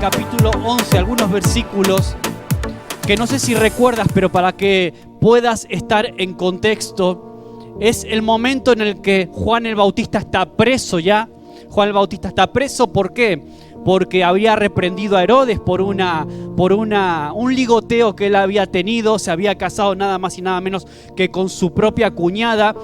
capítulo 11, algunos versículos que no sé si recuerdas, pero para que puedas estar en contexto, es el momento en el que Juan el Bautista está preso ya. Juan el Bautista está preso, ¿por qué? Porque había reprendido a Herodes por un ligoteo que él había tenido. Se había casado nada más y nada menos que con su propia cuñada.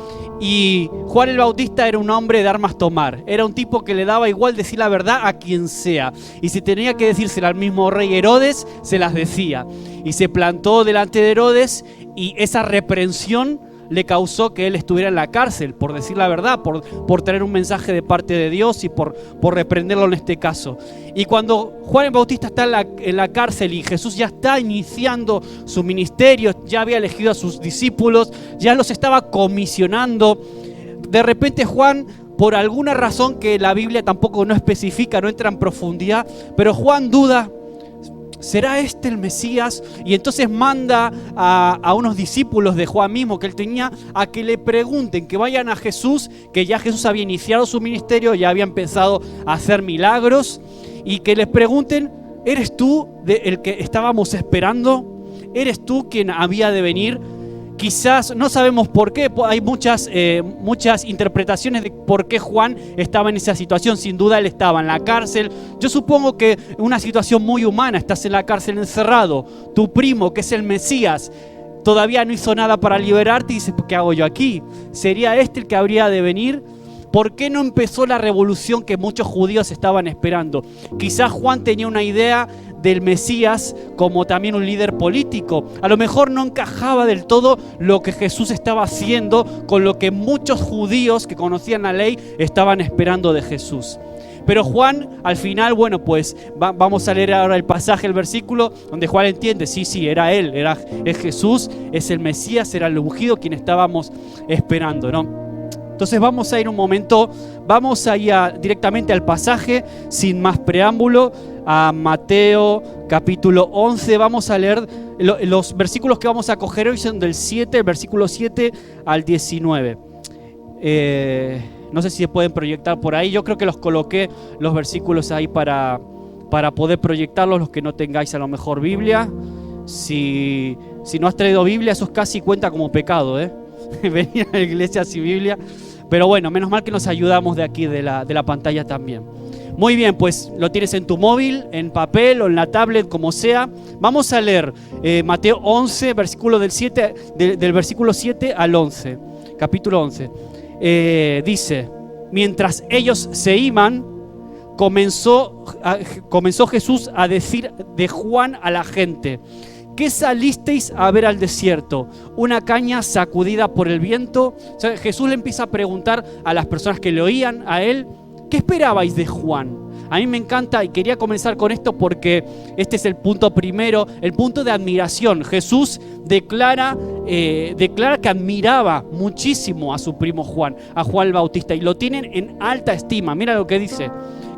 Y Juan el Bautista era un hombre de armas tomar. Era un tipo que le daba igual decir la verdad a quien sea. Y si tenía que decírsela al mismo rey Herodes, se las decía. Y se plantó delante de Herodes y esa reprensión le causó que él estuviera en la cárcel por decir la verdad, por traer un mensaje de parte de Dios y por reprenderlo en este caso. Y cuando Juan el Bautista está en la cárcel y Jesús ya está iniciando su ministerio, ya había elegido a sus discípulos, ya los estaba comisionando, de repente Juan, por alguna razón que la Biblia tampoco no especifica, no entra en profundidad, pero Juan duda. ¿Será este el Mesías? Y entonces manda a unos discípulos de Juan mismo que él tenía a que le pregunten, que vayan a Jesús, que ya Jesús había iniciado su ministerio, ya había empezado a hacer milagros, y que les pregunten, ¿eres tú el que estábamos esperando? ¿Eres tú quien había de venir? Quizás no sabemos por qué, hay muchas interpretaciones de por qué Juan estaba en esa situación. Sin duda él estaba en la cárcel. Yo supongo que una situación muy humana, estás en la cárcel encerrado, tu primo que es el Mesías todavía no hizo nada para liberarte y dices, ¿qué hago yo aquí? ¿Sería este el que habría de venir? ¿Por qué no empezó la revolución que muchos judíos estaban esperando? Quizás Juan tenía una idea del Mesías como también un líder político. A lo mejor no encajaba del todo lo que Jesús estaba haciendo con lo que muchos judíos que conocían la ley estaban esperando de Jesús. Pero Juan, al final, bueno, pues vamos a leer ahora el pasaje, el versículo, donde Juan entiende, sí, era él, es Jesús, es el Mesías, era el ungido quien estábamos esperando, ¿no? Entonces vamos a ir un momento, vamos a ir directamente al pasaje, sin más preámbulo, a Mateo capítulo 11. Vamos a leer los versículos que vamos a coger hoy, son del versículo 7 al 19. No sé si se pueden proyectar por ahí, yo creo que los coloqué los versículos ahí para poder proyectarlos, los que no tengáis a lo mejor Biblia. Si no has traído Biblia, eso casi cuenta como pecado, venir a la iglesia sin Biblia. Pero bueno, menos mal que nos ayudamos de aquí, de la pantalla también. Muy bien, pues lo tienes en tu móvil, en papel o en la tablet, como sea. Vamos a leer Mateo 11, versículo del versículo 7 al 11, capítulo 11. Dice, mientras ellos se iban, comenzó Jesús a decir de Juan a la gente, ¿qué salisteis a ver al desierto? ¿Una caña sacudida por el viento? O sea, Jesús le empieza a preguntar a las personas que le oían a él, ¿qué esperabais de Juan? A mí me encanta y quería comenzar con esto porque este es el punto primero, el punto de admiración. Jesús declara que admiraba muchísimo a su primo Juan, a Juan el Bautista, y lo tienen en alta estima. Mira lo que dice.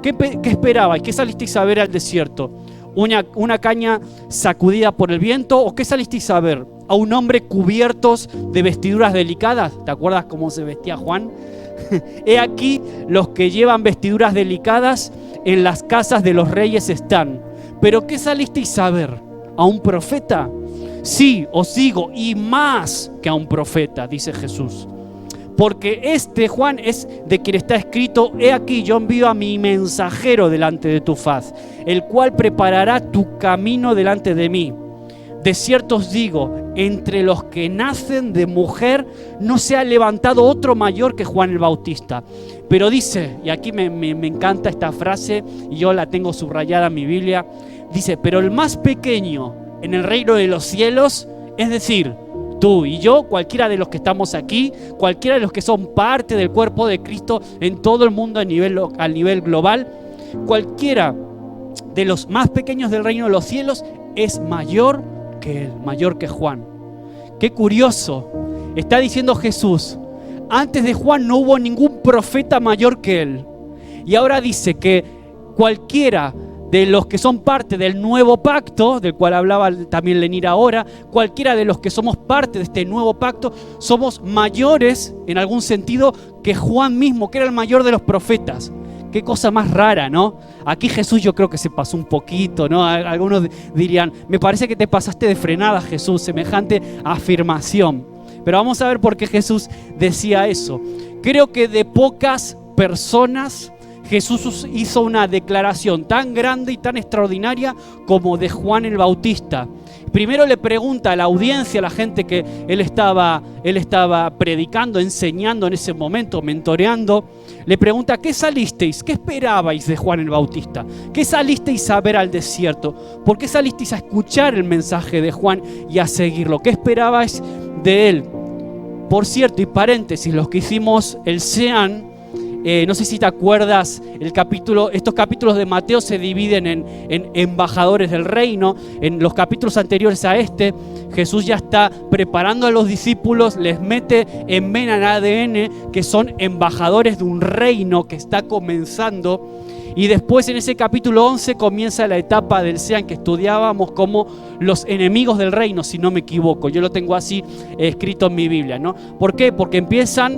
¿Qué esperabais? ¿Qué salisteis a ver al desierto? ¿Una caña sacudida por el viento? ¿O qué salisteis a ver? ¿A un hombre cubiertos de vestiduras delicadas? ¿Te acuerdas cómo se vestía Juan? He aquí los que llevan vestiduras delicadas en las casas de los reyes están. ¿Pero qué salisteis a ver? ¿A un profeta? Sí, os digo, y más que a un profeta, dice Jesús. Porque Juan, es de quien está escrito, he aquí yo envío a mi mensajero delante de tu faz, el cual preparará tu camino delante de mí. De cierto os digo, entre los que nacen de mujer no se ha levantado otro mayor que Juan el Bautista. Pero dice, y aquí me encanta esta frase, y yo la tengo subrayada en mi Biblia, dice, pero el más pequeño en el reino de los cielos, es decir, tú y yo, cualquiera de los que estamos aquí, cualquiera de los que son parte del cuerpo de Cristo en todo el mundo a nivel global, cualquiera de los más pequeños del reino de los cielos es mayor que él, mayor que Juan. Qué curioso, está diciendo Jesús, antes de Juan no hubo ningún profeta mayor que él. Y ahora dice que cualquiera de los que son parte del nuevo pacto, del cual hablaba también Lenir ahora, cualquiera de los que somos parte de este nuevo pacto, somos mayores en algún sentido que Juan mismo, que era el mayor de los profetas, qué cosa más rara, ¿no? Aquí Jesús yo creo que se pasó un poquito, ¿no? Algunos dirían, me parece que te pasaste de frenada, Jesús, semejante afirmación. Pero vamos a ver por qué Jesús decía eso. Creo que de pocas personas Jesús hizo una declaración tan grande y tan extraordinaria como de Juan el Bautista. Primero le pregunta a la audiencia, a la gente que él estaba predicando, enseñando en ese momento, mentoreando. Le pregunta, ¿qué salisteis? ¿Qué esperabais de Juan el Bautista? ¿Qué salisteis a ver al desierto? ¿Por qué salisteis a escuchar el mensaje de Juan y a seguirlo? ¿Qué esperabais de él? Por cierto, y paréntesis, los que hicimos el SEAN, no sé si te acuerdas, estos capítulos de Mateo se dividen en embajadores del reino. En los capítulos anteriores a Jesús ya está preparando a los discípulos, les mete en vena el ADN que son embajadores de un reino que está comenzando. Y después en ese capítulo 11 comienza la etapa del SEAN que estudiábamos como los enemigos del reino, si no me equivoco. Yo lo tengo así escrito en mi Biblia, ¿no? ¿Por qué? Porque empieza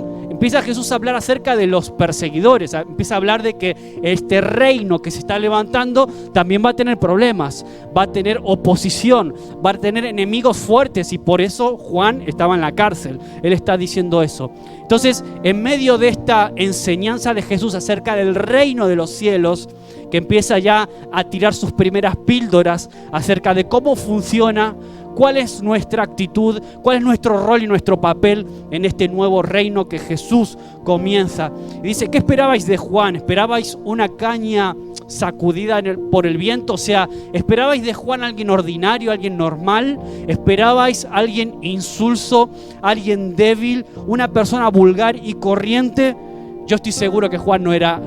Jesús a hablar acerca de los perseguidores, empieza a hablar de que este reino que se está levantando también va a tener problemas, va a tener oposición, va a tener enemigos fuertes, y por eso Juan estaba en la cárcel. Él está diciendo eso. Entonces, en medio de esta enseñanza de Jesús acerca del reino de los cielos, que empieza ya a tirar sus primeras píldoras acerca de cómo funciona, cuál es nuestra actitud, cuál es nuestro rol y nuestro papel en este nuevo reino que Jesús comienza. Y dice, ¿qué esperabais de Juan? ¿Esperabais una caña sacudida por el viento? O sea, ¿esperabais de Juan alguien ordinario, alguien normal? ¿Esperabais alguien insulso, alguien débil, una persona vulgar y corriente? Yo estoy seguro que Juan no era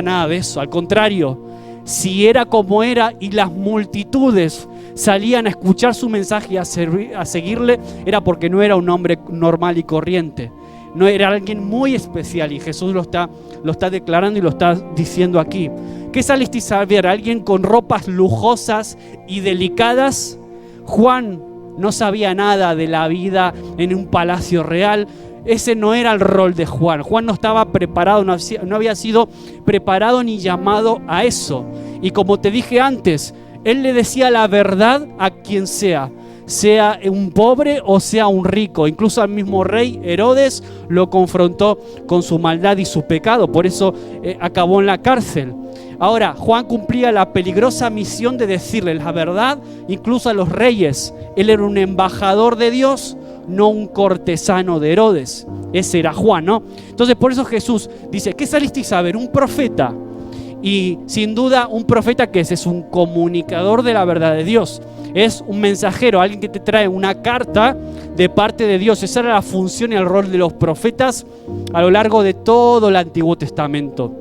nada de eso. Al contrario, si era como era y las multitudes salían a escuchar su mensaje y a seguirle, era porque no era un hombre normal y corriente. No era alguien muy especial, y Jesús lo está declarando y lo está diciendo aquí. ¿Qué salisteis a ver? ¿Alguien con ropas lujosas y delicadas? Juan no sabía nada de la vida en un palacio real. Ese no era el rol de Juan. Juan no estaba preparado, no había sido preparado ni llamado a eso. Y como te dije antes, él le decía la verdad a quien sea un pobre o sea un rico. Incluso al mismo rey Herodes lo confrontó con su maldad y su pecado. Por eso acabó en la cárcel. Ahora, Juan cumplía la peligrosa misión de decirle la verdad incluso a los reyes. Él era un embajador de Dios, no un cortesano de Herodes. Ese era Juan, ¿no? Entonces por eso Jesús dice, ¿qué salisteis a ver? Un profeta. Y sin duda un profeta, que es un comunicador de la verdad de Dios. Es un mensajero, alguien que te trae una carta de parte de Dios. Esa era la función y el rol de los profetas a lo largo de todo el Antiguo Testamento.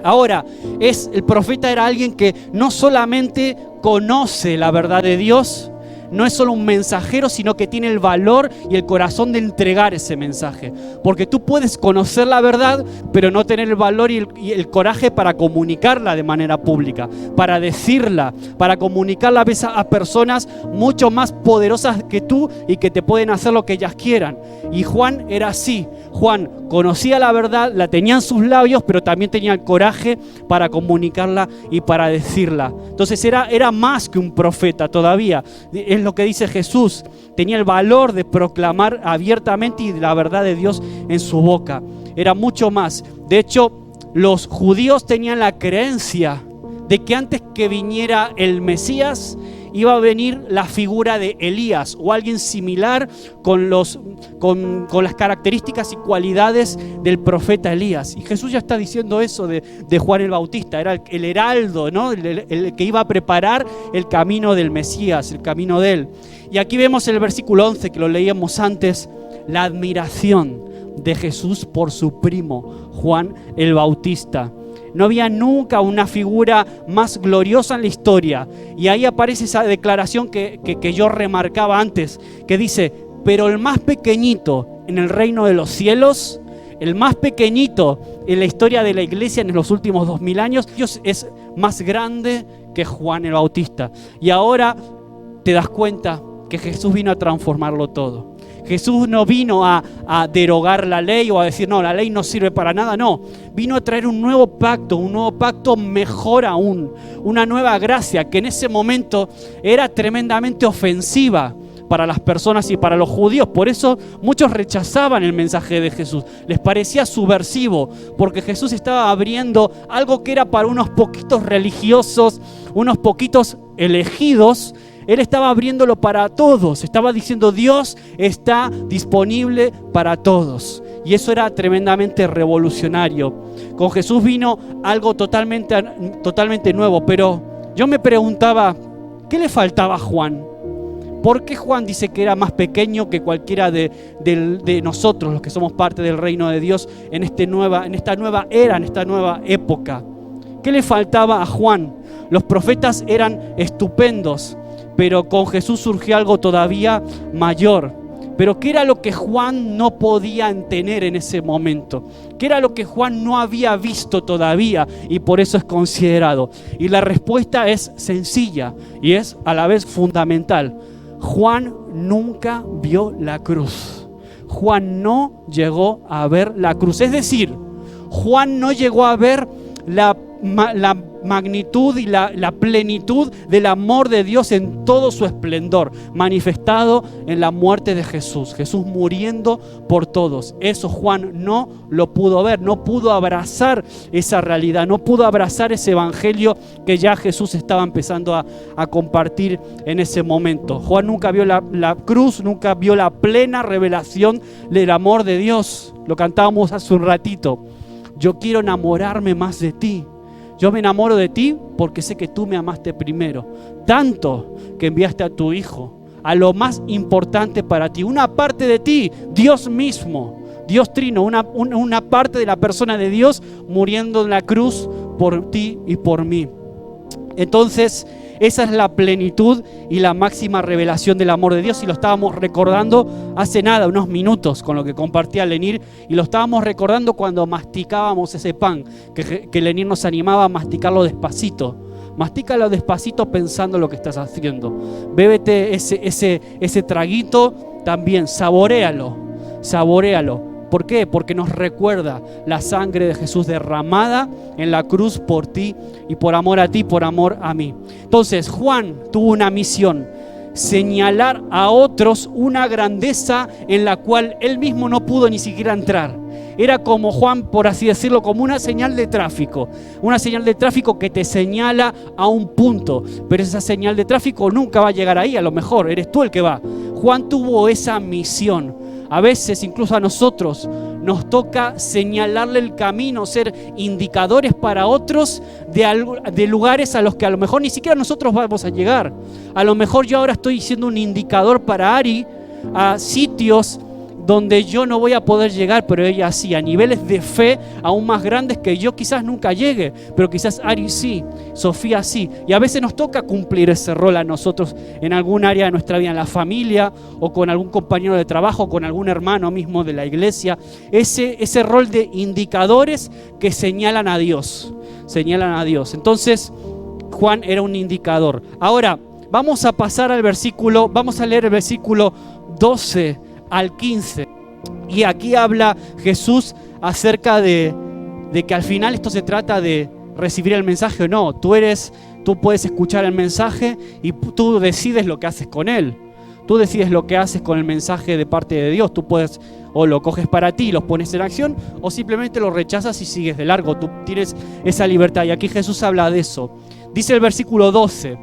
Ahora, el profeta era alguien que no solamente conoce la verdad de Dios, no es solo un mensajero, sino que tiene el valor y el corazón de entregar ese mensaje. Porque tú puedes conocer la verdad, pero no tener el valor y el coraje para comunicarla de manera pública, para decirla, para comunicarla a personas mucho más poderosas que tú y que te pueden hacer lo que ellas quieran. Y Juan era así. Juan conocía la verdad, la tenía en sus labios, pero también tenía el coraje para comunicarla y para decirla. Entonces era más que un profeta todavía. Es lo que dice Jesús. Tenía el valor de proclamar abiertamente y la verdad de Dios en su boca. Era mucho más. De hecho, los judíos tenían la creencia de que antes que viniera el Mesías, iba a venir la figura de Elías o alguien similar con las características y cualidades del profeta Elías. Y Jesús ya está diciendo eso de Juan el Bautista. Era el heraldo, ¿no? El que iba a preparar el camino del Mesías, el camino de él. Y aquí vemos el versículo 11, que lo leíamos antes, la admiración de Jesús por su primo, Juan el Bautista. No había nunca una figura más gloriosa en la historia. Y ahí aparece esa declaración que yo remarcaba antes, que dice, pero el más pequeñito en el reino de los cielos, el más pequeñito en la historia de la iglesia en los últimos 2000 años, Dios es más grande que Juan el Bautista. Y ahora te das cuenta que Jesús vino a transformarlo todo. Jesús no vino a derogar la ley o a decir, no, la ley no sirve para nada, no. Vino a traer un nuevo pacto mejor aún, una nueva gracia que en ese momento era tremendamente ofensiva para las personas y para los judíos. Por eso muchos rechazaban el mensaje de Jesús. Les parecía subversivo, porque Jesús estaba abriendo algo que era para unos poquitos religiosos, unos poquitos elegidos. Él estaba abriéndolo para todos. Estaba diciendo, Dios está disponible para todos. Y eso era tremendamente revolucionario. Con Jesús vino algo totalmente nuevo. Pero yo me preguntaba, ¿qué le faltaba a Juan? ¿Por qué Juan dice que era más pequeño que cualquiera de nosotros, los que somos parte del reino de Dios en esta nueva era, en esta nueva época? ¿Qué le faltaba a Juan? Los profetas eran estupendos, pero con Jesús surgió algo todavía mayor. Pero ¿qué era lo que Juan no podía tener en ese momento? ¿Qué era lo que Juan no había visto todavía y por eso es considerado? Y la respuesta es sencilla y es a la vez fundamental. Juan nunca vio la cruz. Juan no llegó a ver la cruz. Es decir, Juan no llegó a ver la magnitud y la plenitud del amor de Dios en todo su esplendor, manifestado en la muerte de Jesús. Jesús muriendo por todos. Eso Juan no lo pudo ver, no pudo abrazar esa realidad, no pudo abrazar ese evangelio que ya Jesús estaba empezando a compartir en ese momento. Juan nunca vio la cruz, nunca vio la plena revelación del amor de Dios. Lo cantábamos hace un ratito. Yo quiero enamorarme más de ti. Yo me enamoro de ti porque sé que tú me amaste primero. Tanto que enviaste a tu Hijo, a lo más importante para ti. Una parte de ti, Dios mismo, Dios Trino, una parte de la persona de Dios muriendo en la cruz por ti y por mí. Entonces, esa es la plenitud y la máxima revelación del amor de Dios, y lo estábamos recordando hace nada, unos minutos, con lo que compartía Lenir, y lo estábamos recordando cuando masticábamos ese pan, que Lenir nos animaba a masticarlo despacito. Mastícalo despacito pensando lo que estás haciendo. Bébete ese traguito también, saboréalo. ¿Por qué? Porque nos recuerda la sangre de Jesús derramada en la cruz por ti y por amor a ti, por amor a mí. Entonces, Juan tuvo una misión: señalar a otros una grandeza en la cual él mismo no pudo ni siquiera entrar. Era como Juan, por así decirlo, como una señal de tráfico. Una señal de tráfico que te señala a un punto, pero esa señal de tráfico nunca va a llegar ahí. A lo mejor eres tú el que va. Juan tuvo esa misión. A veces, incluso a nosotros, nos toca señalarle el camino, ser indicadores para otros de lugares a los que a lo mejor ni siquiera nosotros vamos a llegar. A lo mejor yo ahora estoy siendo un indicador para Ari a sitios donde yo no voy a poder llegar, pero ella sí, a niveles de fe aún más grandes que yo quizás nunca llegue, pero quizás Ari sí, Sofía sí. Y a veces nos toca cumplir ese rol a nosotros en algún área de nuestra vida, en la familia, o con algún compañero de trabajo, con algún hermano mismo de la iglesia. Ese rol de indicadores que señalan a Dios. Entonces, Juan era un indicador. Ahora, vamos a pasar al versículo, vamos a leer el versículo 12 al 15, y aquí habla Jesús acerca de que al final esto se trata de recibir el mensaje o no. Tú puedes escuchar el mensaje y tú decides lo que haces con él. Tú decides lo que haces con el mensaje de parte de Dios. Tú puedes, o lo coges para ti y lo pones en acción, o simplemente lo rechazas y sigues de largo. Tú tienes esa libertad, y aquí Jesús habla de eso. Dice el versículo 12: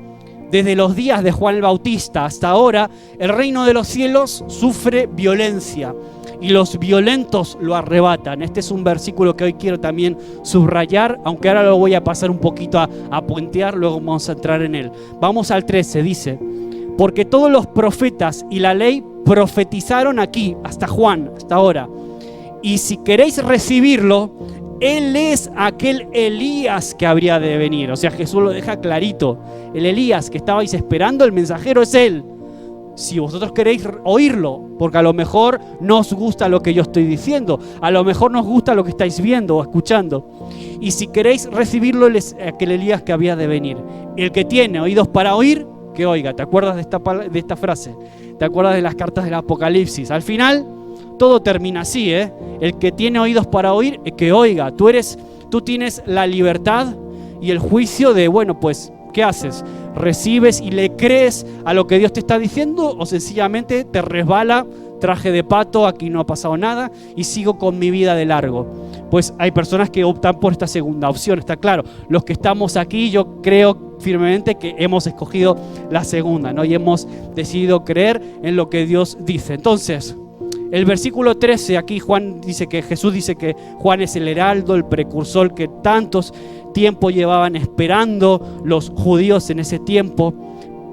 desde los días de Juan el Bautista hasta ahora, el reino de los cielos sufre violencia y los violentos lo arrebatan. Este es un versículo que hoy quiero también subrayar, aunque ahora lo voy a pasar un poquito a puentear, luego vamos a entrar en él. Vamos al 13, dice: porque todos los profetas y la ley profetizaron aquí, hasta Juan, hasta ahora. Y si queréis recibirlo, Él es aquel Elías que habría de venir. O sea, Jesús lo deja clarito. El Elías que estabais esperando, el mensajero es Él. Si vosotros queréis oírlo, porque a lo mejor no os gusta lo que yo estoy diciendo, a lo mejor no os gusta lo que estáis viendo o escuchando. Y si queréis recibirlo, Él es aquel Elías que había de venir. El que tiene oídos para oír, que que oiga. ¿Te acuerdas de esta frase? ¿Te acuerdas de las cartas del Apocalipsis? Al final, todo termina así, ¿eh? El que tiene oídos para oír, que oiga. Tú tienes la libertad y el juicio de, bueno, pues, ¿qué haces? ¿Recibes y le crees a lo que Dios te está diciendo o sencillamente te resbala, traje de pato, aquí no ha pasado nada y sigo con mi vida de largo? Pues hay personas que optan por esta segunda opción, está claro. Los que estamos aquí, yo creo firmemente que hemos escogido la segunda, ¿no? Y hemos decidido creer en lo que Dios dice. Entonces, el versículo 13, aquí Jesús dice que Juan es el heraldo, el precursor que tantos tiempos llevaban esperando los judíos en ese tiempo,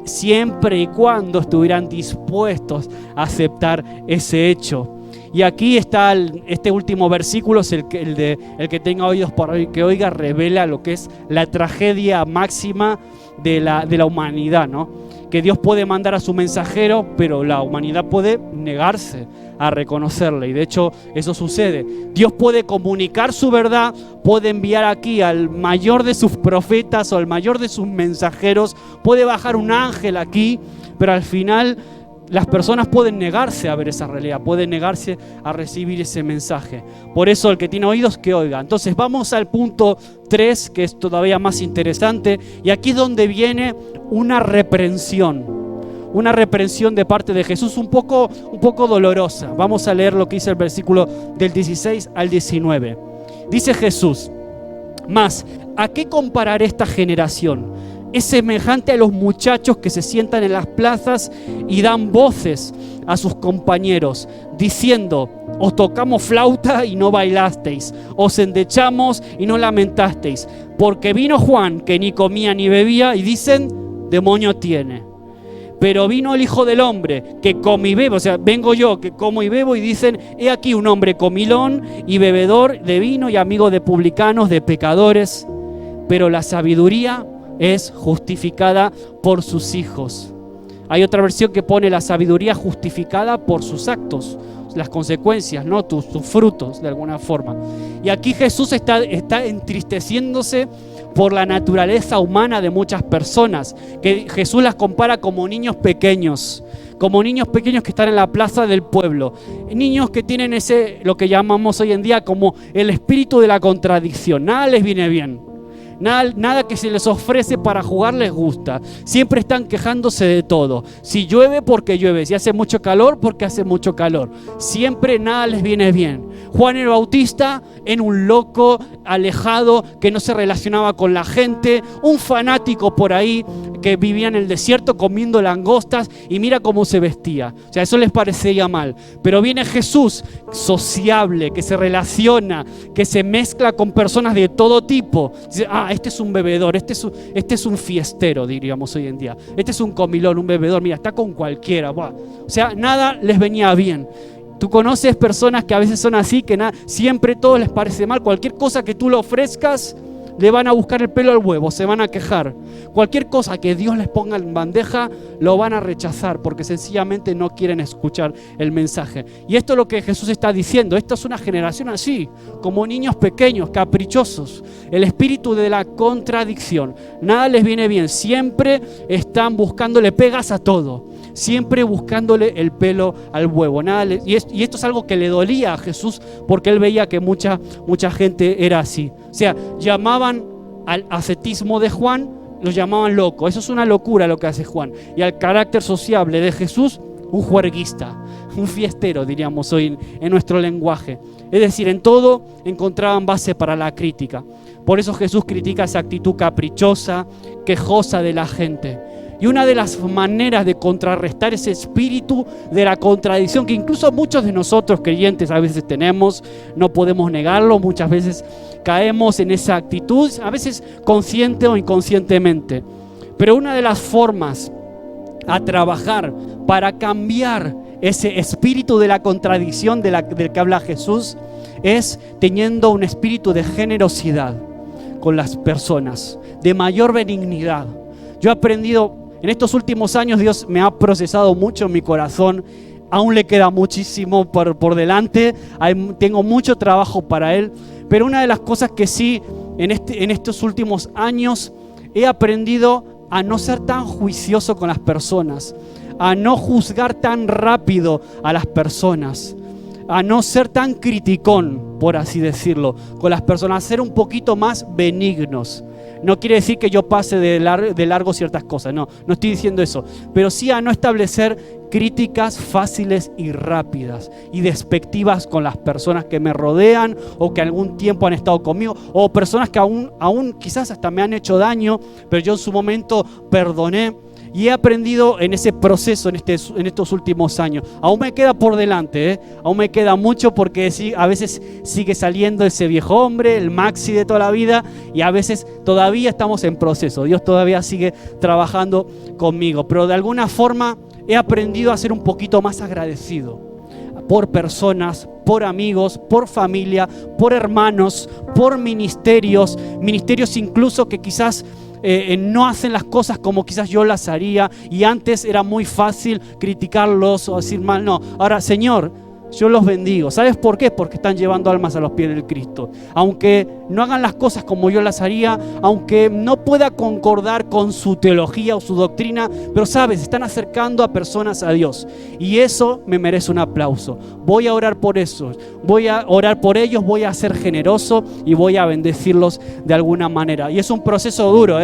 siempre y cuando estuvieran dispuestos a aceptar ese hecho. Y aquí está este último versículo, es el que tenga oídos para oír que oiga, revela lo que es la tragedia máxima de la humanidad, ¿no? Que Dios puede mandar a su mensajero, pero la humanidad puede negarse a reconocerle. Y de hecho eso sucede. Dios puede comunicar su verdad, puede enviar aquí al mayor de sus profetas o al mayor de sus mensajeros, puede bajar un ángel aquí, pero al final las personas pueden negarse a ver esa realidad, pueden negarse a recibir ese mensaje. Por eso el que tiene oídos que oiga. Entonces vamos al punto 3, que es todavía más interesante, y aquí es donde viene una reprensión de parte de Jesús un poco dolorosa. Vamos a leer lo que dice el versículo del 16 al 19. Dice Jesús: «Mas, ¿a qué compararé esta generación? Es semejante a los muchachos que se sientan en las plazas y dan voces a sus compañeros, diciendo: os tocamos flauta y no bailasteis, os endechamos y no lamentasteis, porque vino Juan que ni comía ni bebía y dicen: demonio tiene. Pero vino el Hijo del Hombre que come y bebe, o sea, vengo yo que como y bebo, y dicen: he aquí un hombre comilón y bebedor de vino y amigo de publicanos, de pecadores. Pero la sabiduría es justificada por sus hijos». Hay otra versión que pone la sabiduría justificada por sus actos, las consecuencias, ¿no? Tus frutos, de alguna forma. Y aquí Jesús está entristeciéndose por la naturaleza humana de muchas personas, que Jesús las compara como niños pequeños que están en la plaza del pueblo, niños que tienen lo que llamamos hoy en día como el espíritu de la contradicción. Nada les viene bien. Nada que se les ofrece para jugar les gusta. Siempre están quejándose de todo. Si llueve, porque llueve. Si hace mucho calor, porque hace mucho calor. Siempre nada les viene bien. Juan el Bautista era un loco, alejado, que no se relacionaba con la gente. Un fanático por ahí que vivía en el desierto comiendo langostas, y mira cómo se vestía. O sea, eso les parecía mal. Pero viene Jesús, sociable, que se relaciona, que se mezcla con personas de todo tipo. Dice: este es un bebedor, este es un fiestero, diríamos hoy en día. Este es un comilón, un bebedor, mira, está con cualquiera. Buah. O sea, nada les venía bien. Tú conoces personas que a veces son así, que siempre todo les parece mal. Cualquier cosa que tú le ofrezcas, le van a buscar el pelo al huevo, se van a quejar. Cualquier cosa que Dios les ponga en bandeja, lo van a rechazar porque sencillamente no quieren escuchar el mensaje. Y esto es lo que Jesús está diciendo. Esta es una generación así, como niños pequeños, caprichosos. El espíritu de la contradicción. Nada les viene bien. Siempre están buscándole pegas a todo. Siempre buscándole el pelo al huevo. Y esto es algo que le dolía a Jesús, porque él veía que mucha gente era así. O sea, llamaban al ascetismo de Juan, lo llamaban loco. Eso es una locura lo que hace Juan. Y al carácter sociable de Jesús, un juerguista, un fiestero, diríamos hoy en nuestro lenguaje. Es decir, en todo encontraban base para la crítica. Por eso Jesús critica esa actitud caprichosa, quejosa de la gente. Y una de las maneras de contrarrestar ese espíritu de la contradicción, que incluso muchos de nosotros creyentes a veces tenemos, no podemos negarlo, muchas veces caemos en esa actitud, a veces consciente o inconscientemente. Pero una de las formas a trabajar para cambiar ese espíritu de la contradicción del que habla Jesús es teniendo un espíritu de generosidad con las personas, de mayor benignidad. Yo he aprendido, en estos últimos años Dios me ha procesado mucho en mi corazón. Aún le queda muchísimo por delante, tengo mucho trabajo para Él, pero una de las cosas que sí en estos últimos años he aprendido a no ser tan juicioso con las personas, a no juzgar tan rápido a las personas, a no ser tan criticón, por así decirlo, con las personas, a ser un poquito más benignos. No quiere decir que yo pase de largo ciertas cosas, no estoy diciendo eso, pero sí a no establecer críticas fáciles y rápidas y despectivas con las personas que me rodean o que algún tiempo han estado conmigo, o personas que aún quizás hasta me han hecho daño, pero yo en su momento perdoné. Y he aprendido en ese proceso, en estos últimos años. Aún me queda por delante, aún me queda mucho, porque sí, a veces sigue saliendo ese viejo hombre, el Maxi de toda la vida, y a veces todavía estamos en proceso. Dios todavía sigue trabajando conmigo, pero de alguna forma he aprendido a ser un poquito más agradecido por personas, por amigos, por familia, por hermanos, por ministerios incluso que quizás no hacen las cosas como quizás yo las haría, y antes era muy fácil criticarlos o decir mal. No, ahora, Señor, yo los bendigo. ¿Sabes por qué? Porque están llevando almas a los pies del Cristo. Aunque no hagan las cosas como yo las haría, aunque no pueda concordar con su teología o su doctrina, pero sabes, están acercando a personas a Dios, y eso me merece un aplauso. Voy a orar por eso, voy a orar por ellos, voy a ser generoso y voy a bendecirlos de alguna manera. Y es un proceso duro,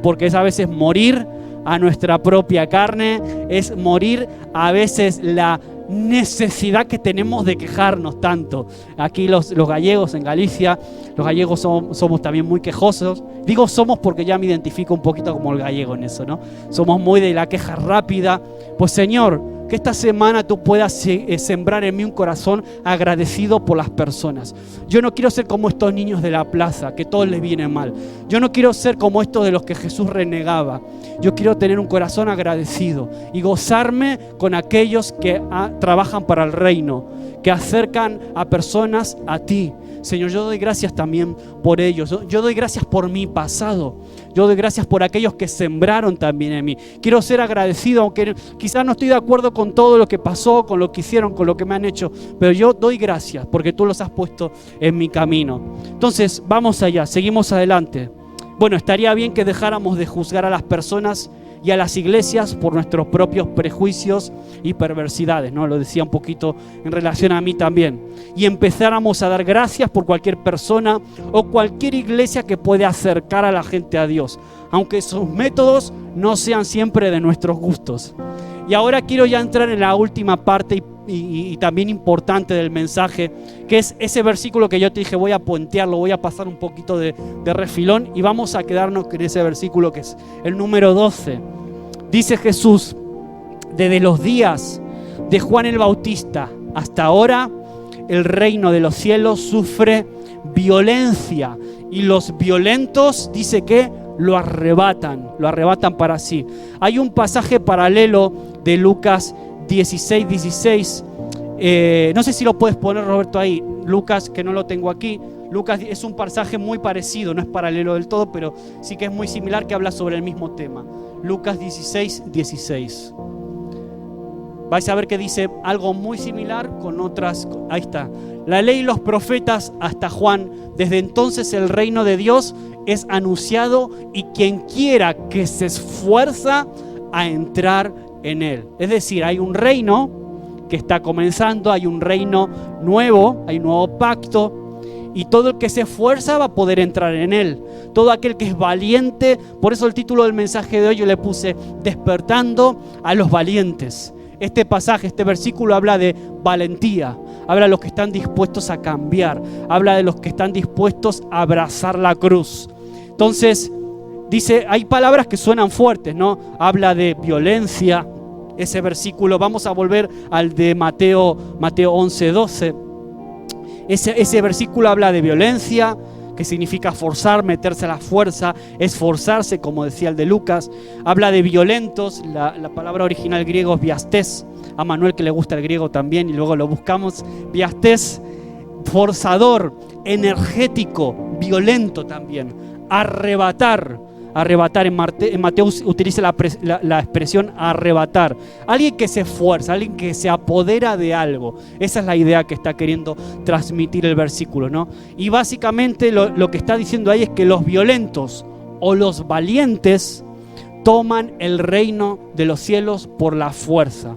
porque es a veces morir a nuestra propia carne, es morir a veces la necesidad que tenemos de quejarnos tanto. Aquí los gallegos en Galicia, los gallegos somos también muy quejosos. Digo somos porque ya me identifico un poquito como el gallego en eso, ¿no? Somos muy de la queja rápida. Pues Señor, que esta semana tú puedas sembrar en mí un corazón agradecido por las personas. Yo no quiero ser como estos niños de la plaza, que todo les viene mal. Yo no quiero ser como estos de los que Jesús renegaba. Yo quiero tener un corazón agradecido y gozarme con aquellos que trabajan para el reino, que acercan a personas a ti. Señor, yo doy gracias también por ellos. Yo doy gracias por mi pasado. Yo doy gracias por aquellos que sembraron también en mí. Quiero ser agradecido, aunque quizás no estoy de acuerdo con todo lo que pasó, con lo que hicieron, con lo que me han hecho, pero yo doy gracias porque tú los has puesto en mi camino. Entonces, vamos allá, seguimos adelante. Bueno, estaría bien que dejáramos de juzgar a las personas y a las iglesias por nuestros propios prejuicios y perversidades, ¿no? Lo decía un poquito en relación a mí también. Y empezáramos a dar gracias por cualquier persona o cualquier iglesia que puede acercar a la gente a Dios, aunque sus métodos no sean siempre de nuestros gustos. Y ahora quiero ya entrar en la última parte y también importante del mensaje, que es ese versículo que yo te dije, voy a puentearlo, voy a pasar un poquito de refilón, y vamos a quedarnos con ese versículo que es el número 12. Dice Jesús: desde los días de Juan el Bautista hasta ahora, el reino de los cielos sufre violencia, y los violentos, dice que lo arrebatan para sí. Hay un pasaje paralelo de Lucas 16. No sé si lo puedes poner, Roberto, ahí. Lucas, que no lo tengo aquí. Lucas es un pasaje muy parecido, no es paralelo del todo, pero sí que es muy similar, que habla sobre el mismo tema. Lucas 16. Vais a ver que dice algo muy similar con otras. Ahí está. La ley y los profetas hasta Juan. Desde entonces el reino de Dios es anunciado, y quien quiera que se esfuerza a entrar en él. Es decir, hay un reino que está comenzando, hay un reino nuevo, hay un nuevo pacto, y todo el que se esfuerza va a poder entrar en él. Todo aquel que es valiente. Por eso el título del mensaje de hoy yo le puse despertando a los valientes. Este pasaje, este versículo habla de valentía, habla de los que están dispuestos a cambiar, habla de los que están dispuestos a abrazar la cruz. Entonces, dice, hay palabras que suenan fuertes, ¿no? Habla de violencia, ese versículo. Vamos a volver al de Mateo 11:12. Ese versículo habla de violencia, que significa forzar, meterse a la fuerza, esforzarse, como decía el de Lucas. Habla de violentos, la palabra original griego es biastés. A Manuel, que le gusta el griego también, y luego lo buscamos. Biastés, forzador, energético, violento también. Arrebatar. En Mateo utiliza la expresión arrebatar. Alguien que se esfuerza, alguien que se apodera de algo. Esa es la idea que está queriendo transmitir el versículo, ¿no? Y básicamente lo que está diciendo ahí es que los violentos o los valientes toman el reino de los cielos por la fuerza.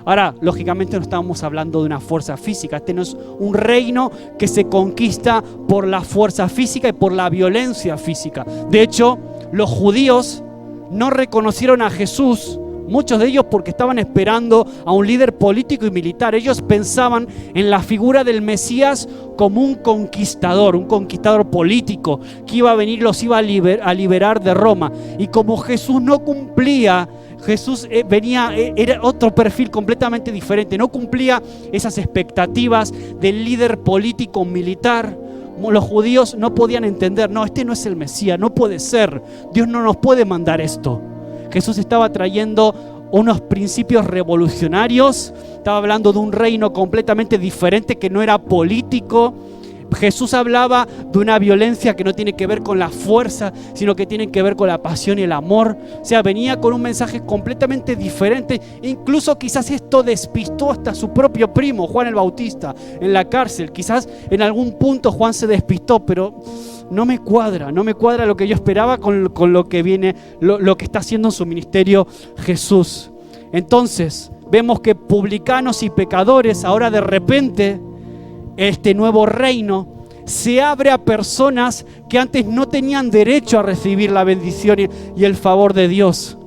Ahora, lógicamente no estamos hablando de una fuerza física. Este no es un reino que se conquista por la fuerza física y por la violencia física. De hecho, los judíos no reconocieron a Jesús, muchos de ellos porque estaban esperando a un líder político y militar. Ellos pensaban en la figura del Mesías como un conquistador político que iba a venir, los iba a liberar de Roma. Y como Jesús no cumplía, Jesús era otro perfil completamente diferente, no cumplía esas expectativas del líder político militar. Los judíos no podían entender, no, este no es el Mesías, no puede ser, Dios no nos puede mandar esto. Jesús estaba trayendo unos principios revolucionarios, estaba hablando de un reino completamente diferente que no era político. Jesús hablaba de una violencia que no tiene que ver con la fuerza, sino que tiene que ver con la pasión y el amor. O sea, venía con un mensaje completamente diferente. Incluso quizás esto despistó hasta a su propio primo, Juan el Bautista, en la cárcel. Quizás en algún punto Juan se despistó, pero no me cuadra lo que yo esperaba con lo que viene, lo que está haciendo en su ministerio Jesús. Entonces, vemos que publicanos y pecadores, ahora de repente, este nuevo reino se abre a personas que antes no tenían derecho a recibir la bendición y el favor de Dios.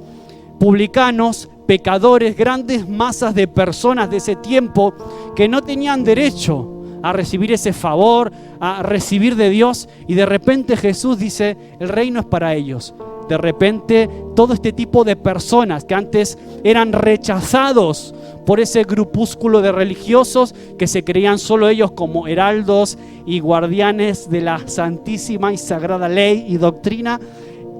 Publicanos, pecadores, grandes masas de personas de ese tiempo que no tenían derecho a recibir ese favor, a recibir de Dios, y de repente Jesús dice, el reino es para ellos. De repente todo este tipo de personas que antes eran rechazados por ese grupúsculo de religiosos que se creían solo ellos como heraldos y guardianes de la santísima y sagrada ley y doctrina,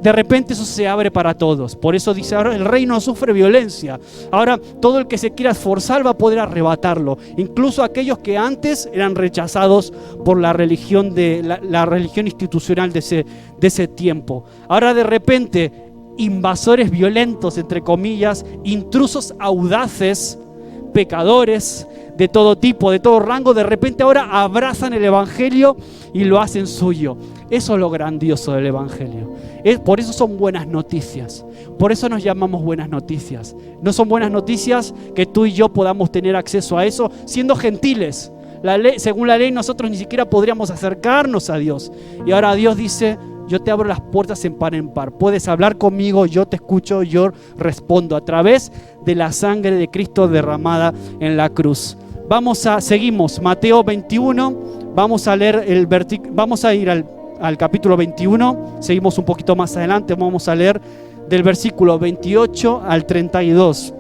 de repente eso se abre para todos. Por eso dice, ahora el reino sufre violencia. Ahora todo el que se quiera esforzar va a poder arrebatarlo. Incluso aquellos que antes eran rechazados por la religión, la religión institucional de ese tiempo. Ahora de repente invasores violentos, entre comillas, intrusos audaces, pecadores de todo tipo, de todo rango, de repente ahora abrazan el evangelio y lo hacen suyo. Eso es lo grandioso del evangelio. Por eso son buenas noticias. Por eso nos llamamos buenas noticias. No son buenas noticias que tú y yo podamos tener acceso a eso siendo gentiles. Según la ley nosotros ni siquiera podríamos acercarnos a Dios. Y ahora Dios dice, yo te abro las puertas en par. Puedes hablar conmigo, yo te escucho, yo respondo a través de la sangre de Cristo derramada en la cruz. Seguimos, Mateo 21, vamos a leer vamos a ir al capítulo 21, seguimos un poquito más adelante, vamos a leer del versículo 28 al 32.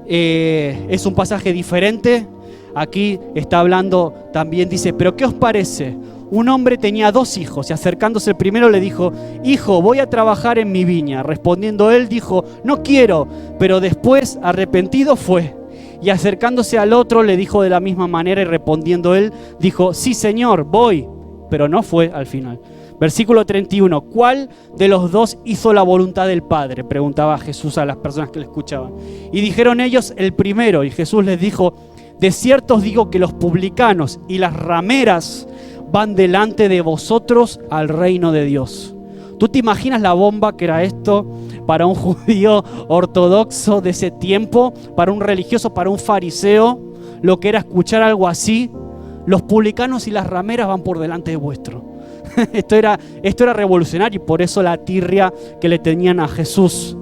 Es un pasaje diferente. Aquí está hablando también, dice, pero ¿qué os parece? Un hombre tenía 2 hijos y acercándose el primero le dijo, hijo, voy a trabajar en mi viña. Respondiendo él dijo, no quiero, pero después arrepentido fue. Y acercándose al otro le dijo de la misma manera y respondiendo él dijo, sí señor, voy, pero no fue al final. Versículo 31, ¿cuál de los 2 hizo la voluntad del Padre? Preguntaba Jesús a las personas que le escuchaban. Y dijeron ellos, el primero. Y Jesús les dijo, de cierto os digo que los publicanos y las rameras van delante de vosotros al reino de Dios. ¿Tú te imaginas la bomba que era esto para un judío ortodoxo de ese tiempo, para un religioso, para un fariseo, lo que era escuchar algo así? Los publicanos y las rameras van por delante de vuestro. Esto era revolucionario y por eso la tirria que le tenían a Jesús.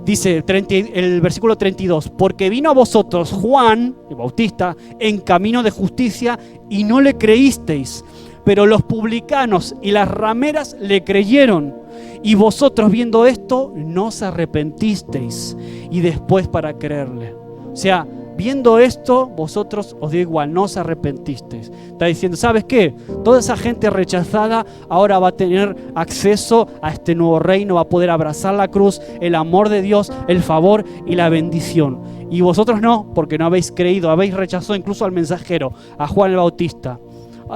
Dice el versículo 32, porque vino a vosotros Juan, el Bautista, en camino de justicia y no le creísteis, pero los publicanos y las rameras le creyeron. Y vosotros viendo esto no os arrepentisteis y después para creerle. O sea, viendo esto, vosotros os dio igual, no os arrepentisteis. Está diciendo, ¿sabes qué? Toda esa gente rechazada ahora va a tener acceso a este nuevo reino, va a poder abrazar la cruz, el amor de Dios, el favor y la bendición. Y vosotros no, porque no habéis creído, habéis rechazado incluso al mensajero, a Juan el Bautista.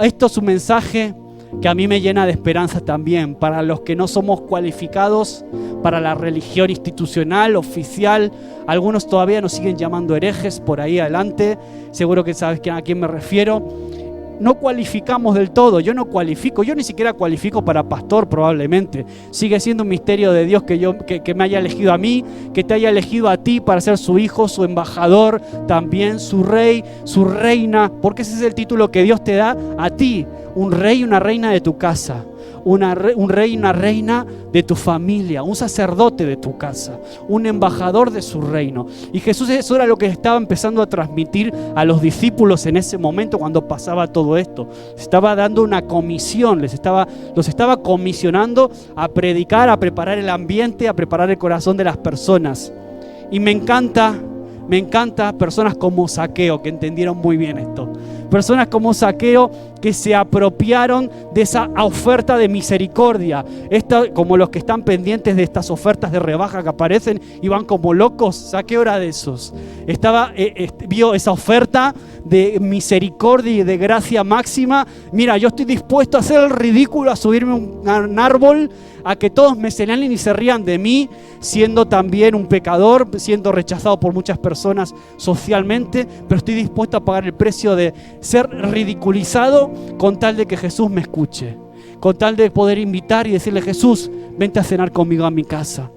Esto es un mensaje que a mí me llena de esperanza también para los que no somos cualificados para la religión institucional, oficial. Algunos todavía nos siguen llamando herejes por ahí adelante. Seguro que sabes a quién me refiero. no cualificamos del todo. Yo no cualifico, yo ni siquiera cualifico para pastor probablemente. Sigue siendo un misterio de Dios que me haya elegido a mí, que te haya elegido a ti para ser su hijo, su embajador, también su rey, su reina, porque ese es el título que Dios te da a ti, un rey y una reina de tu casa. Un rey y una reina de tu familia, un sacerdote de tu casa, un embajador de su reino. Y Jesús, eso era lo que estaba empezando a transmitir a los discípulos en ese momento cuando pasaba todo esto. Les estaba dando una comisión, los estaba comisionando a predicar, a preparar el ambiente, a preparar el corazón de las personas. Y me encanta personas como Zaqueo, que entendieron muy bien esto. Personas como Zaqueo que se apropiaron de esa oferta de misericordia. Como los que están pendientes de estas ofertas de rebaja que aparecen y van como locos. Zaqueo era de esos. Vio esa oferta de misericordia y de gracia máxima. Mira, yo estoy dispuesto a hacer el ridículo, a subirme a un árbol, a que todos me señalen y se rían de mí, siendo también un pecador, siendo rechazado por muchas personas socialmente, pero estoy dispuesto a pagar el precio de ser ridiculizado con tal de que Jesús me escuche, con tal de poder invitar y decirle: Jesús, vente a cenar conmigo a mi casa.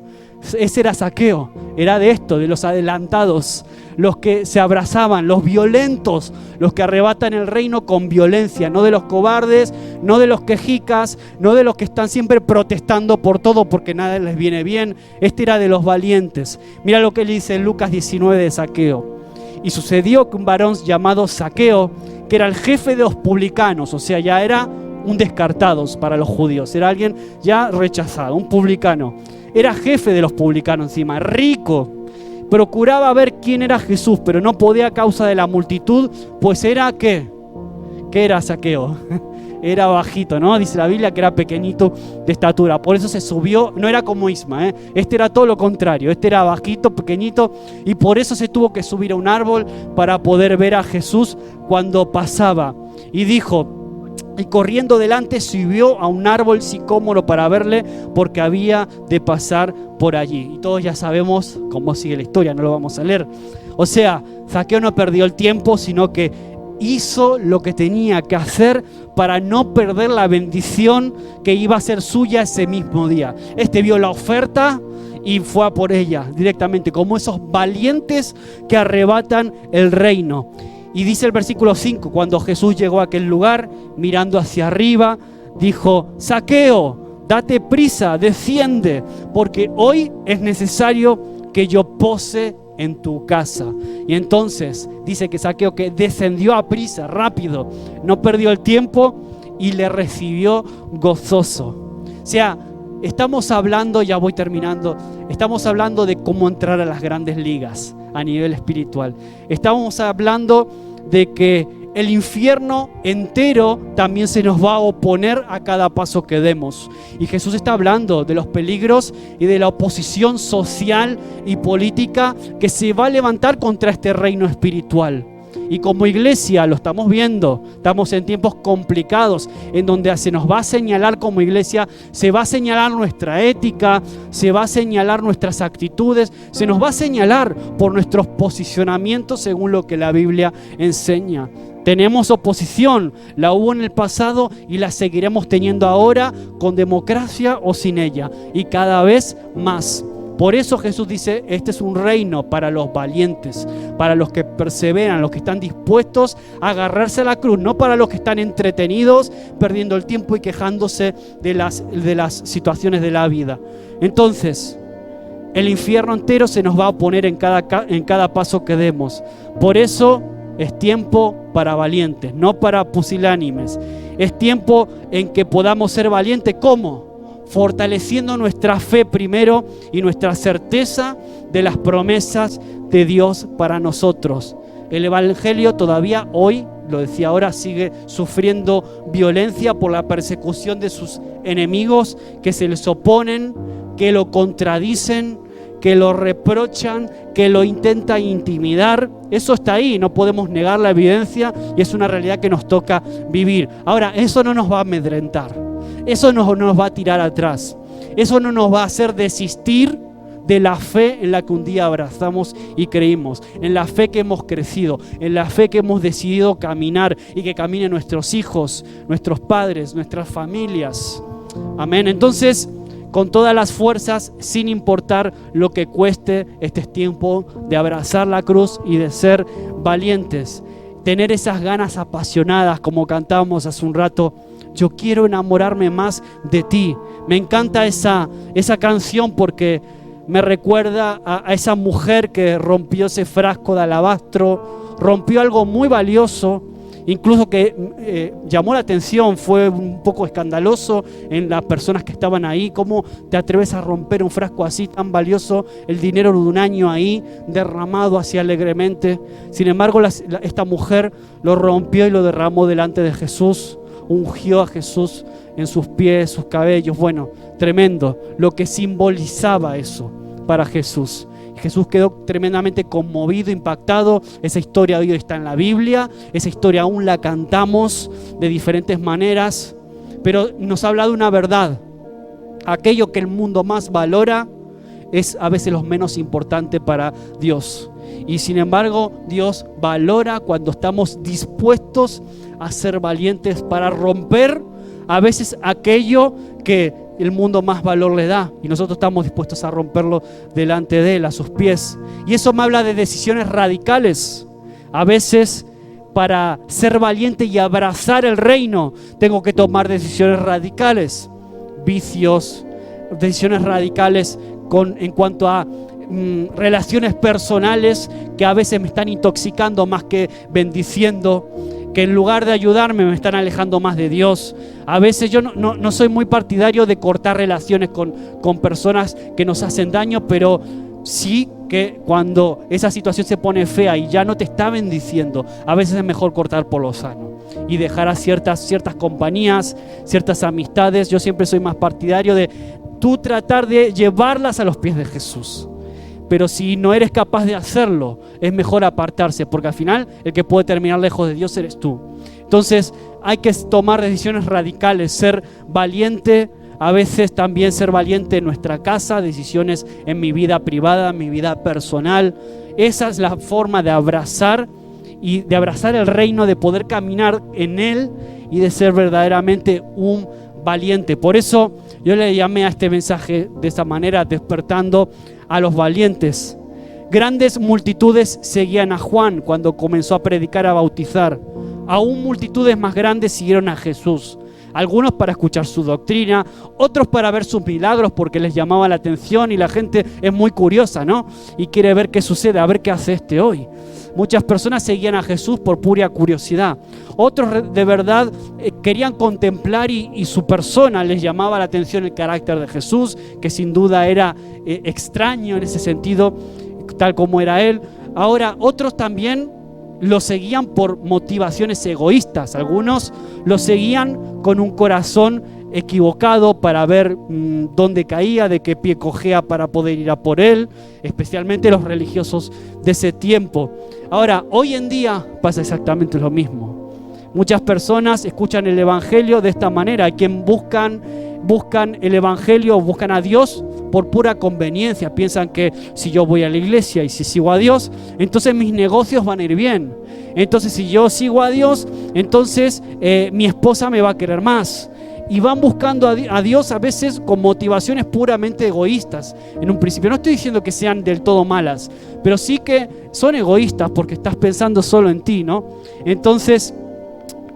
Ese era Zaqueo, era de esto, de los adelantados, los que se abrazaban, los violentos, los que arrebatan el reino con violencia, no de los cobardes, no de los quejicas, no de los que están siempre protestando por todo porque nada les viene bien. Este era de los valientes. Mira lo que él dice en Lucas 19 de Zaqueo. Y sucedió que un varón llamado Zaqueo, que era el jefe de los publicanos, o sea, ya era un descartado para los judíos, era alguien ya rechazado, un publicano. Era jefe de los publicanos encima, rico. Procuraba ver quién era Jesús, pero no podía a causa de la multitud, pues era ¿qué? ¿Qué era Zaqueo? Era bajito, ¿no? Dice la Biblia que era pequeñito de estatura. Por eso se subió, no era como Isma, Este era todo lo contrario. Este era bajito, pequeñito, y por eso se tuvo que subir a un árbol para poder ver a Jesús cuando pasaba. Y dijo... Y corriendo delante subió a un árbol sicómoro para verle, porque había de pasar por allí. Y todos ya sabemos cómo sigue la historia, no lo vamos a leer. O sea, Zaqueo no perdió el tiempo, sino que hizo lo que tenía que hacer para no perder la bendición que iba a ser suya ese mismo día. Vio la oferta y fue a por ella directamente, como esos valientes que arrebatan el reino. Y dice el versículo 5, cuando Jesús llegó a aquel lugar, mirando hacia arriba, dijo: Zaqueo, date prisa, desciende, porque hoy es necesario que yo pose en tu casa. Y entonces dice que Zaqueo, que descendió a prisa, rápido, no perdió el tiempo y le recibió gozoso. O sea, estamos hablando, ya voy terminando, estamos hablando de cómo entrar a las grandes ligas a nivel espiritual. Estamos hablando de que el infierno entero también se nos va a oponer a cada paso que demos. Y Jesús está hablando de los peligros y de la oposición social y política que se va a levantar contra este reino espiritual. Y como iglesia lo estamos viendo, estamos en tiempos complicados en donde se nos va a señalar como iglesia, se va a señalar nuestra ética, se va a señalar nuestras actitudes, se nos va a señalar por nuestros posicionamientos según lo que la Biblia enseña. Tenemos oposición, la hubo en el pasado y la seguiremos teniendo ahora, con democracia o sin ella, y cada vez más. Por eso Jesús dice: este es un reino para los valientes, para los que perseveran, los que están dispuestos a agarrarse a la cruz, no para los que están entretenidos, perdiendo el tiempo y quejándose de las situaciones de la vida. Entonces, el infierno entero se nos va a oponer en cada paso que demos. Por eso es tiempo para valientes, no para pusilánimes. Es tiempo en que podamos ser valientes. ¿Cómo? Fortaleciendo nuestra fe primero y nuestra certeza de las promesas de Dios para nosotros. El Evangelio todavía hoy, lo decía ahora, sigue sufriendo violencia por la persecución de sus enemigos que se les oponen, que lo contradicen, que lo reprochan, que lo intentan intimidar. Eso está ahí, no podemos negar la evidencia y es una realidad que nos toca vivir. Ahora, eso no nos va a amedrentar. Eso no nos va a tirar atrás. Eso no nos va a hacer desistir de la fe en la que un día abrazamos y creímos, en la fe que hemos crecido, en la fe que hemos decidido caminar y que caminen nuestros hijos, nuestros padres, nuestras familias. Amén. Entonces, con todas las fuerzas, sin importar lo que cueste, este es tiempo de abrazar la cruz y de ser valientes. Tener esas ganas apasionadas, como cantábamos hace un rato. Yo quiero enamorarme más de ti. Me encanta esa canción porque me recuerda a esa mujer que rompió ese frasco de alabastro, rompió algo muy valioso, incluso que llamó la atención, fue un poco escandaloso en las personas que estaban ahí. ¿Cómo te atreves a romper un frasco así tan valioso? El dinero de un año ahí derramado así alegremente. Sin embargo, esta mujer lo rompió y lo derramó delante de Jesús, ungió a Jesús en sus pies, sus cabellos. Bueno, tremendo lo que simbolizaba eso para Jesús. Jesús quedó tremendamente conmovido, impactado. Esa historia hoy está en la Biblia, esa historia aún la cantamos de diferentes maneras, pero nos habla de una verdad. Aquello que el mundo más valora es a veces lo menos importante para Dios. Y sin embargo, Dios valora cuando estamos dispuestos a ser valientes para romper a veces aquello que el mundo más valor le da, y nosotros estamos dispuestos a romperlo delante de Él, a sus pies. Y eso me habla de decisiones radicales. A veces, para ser valiente y abrazar el reino, tengo que tomar decisiones radicales, vicios, decisiones radicales en cuanto a relaciones personales que a veces me están intoxicando más que bendiciendo, que en lugar de ayudarme me están alejando más de Dios. A veces yo no soy muy partidario de cortar relaciones con personas que nos hacen daño, pero sí que cuando esa situación se pone fea y ya no te está bendiciendo, a veces es mejor cortar por lo sano y dejar a ciertas compañías, ciertas amistades. Yo siempre soy más partidario de tú tratar de llevarlas a los pies de Jesús. Pero si no eres capaz de hacerlo, es mejor apartarse, porque al final el que puede terminar lejos de Dios eres tú. Entonces hay que tomar decisiones radicales, ser valiente, a veces también ser valiente en nuestra casa, decisiones en mi vida privada, en mi vida personal. Esa es la forma de abrazar y de abrazar el reino, de poder caminar en él y de ser verdaderamente un valiente. Por eso yo le llamé a este mensaje de esta manera, despertando a los valientes. Grandes multitudes seguían a Juan cuando comenzó a predicar, a bautizar. Aún multitudes más grandes siguieron a Jesús. Algunos para escuchar su doctrina, otros para ver sus milagros porque les llamaba la atención, y la gente es muy curiosa, ¿no? Y quiere ver qué sucede, a ver qué hace este hoy. Muchas personas seguían a Jesús por pura curiosidad. Otros de verdad querían contemplar y su persona les llamaba la atención, el carácter de Jesús, que sin duda era extraño en ese sentido, tal como era Él. Ahora, otros también lo seguían por motivaciones egoístas. Algunos lo seguían con un corazón equivocado para ver dónde caía, de qué pie cojea para poder ir a por él, especialmente los religiosos de ese tiempo. Ahora, hoy en día pasa exactamente lo mismo. Muchas personas escuchan el evangelio de esta manera. Hay quien buscan el evangelio, buscan a Dios por pura conveniencia. Piensan que si yo voy a la iglesia y si sigo a Dios, entonces mis negocios van a ir bien. Entonces si yo sigo a Dios, entonces mi esposa me va a querer más. Y van buscando a Dios a veces con motivaciones puramente egoístas. En un principio no estoy diciendo que sean del todo malas, pero sí que son egoístas porque estás pensando solo en ti, ¿no? Entonces